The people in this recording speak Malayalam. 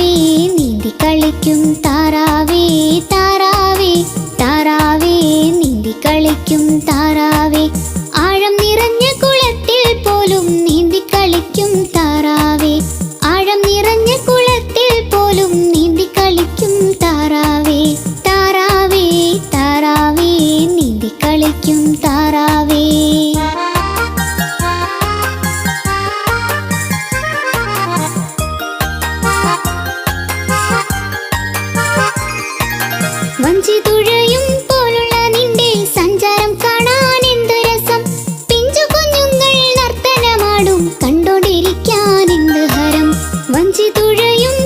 താറാവേ നീന്തി കളിക്കും താറാവേ താറാവേ താറാവേ നീന്തി കളിക്കും താറാവേ ആഴം നിറഞ്ഞ കുളത്തിൽ പോലും നീന്തി കളിക്കും താറാവേ ആഴം നിറഞ്ഞ കുളത്തിൽ പോലും നീന്തി കളിക്കും താറാവേ താറാവേ താറാവേ നീന്തി കളിക്കും താറാവേ വഞ്ചി തുഴയും പോലുള്ള നിന്റെ സഞ്ചാരം കാണാൻ എന്ത് രസം പിഞ്ചു കുഞ്ഞുങ്ങൾ നർത്തനമാടും കണ്ടോണ്ടിരിക്കാൻ എന്ത് ഹരം വഞ്ചി തുഴയും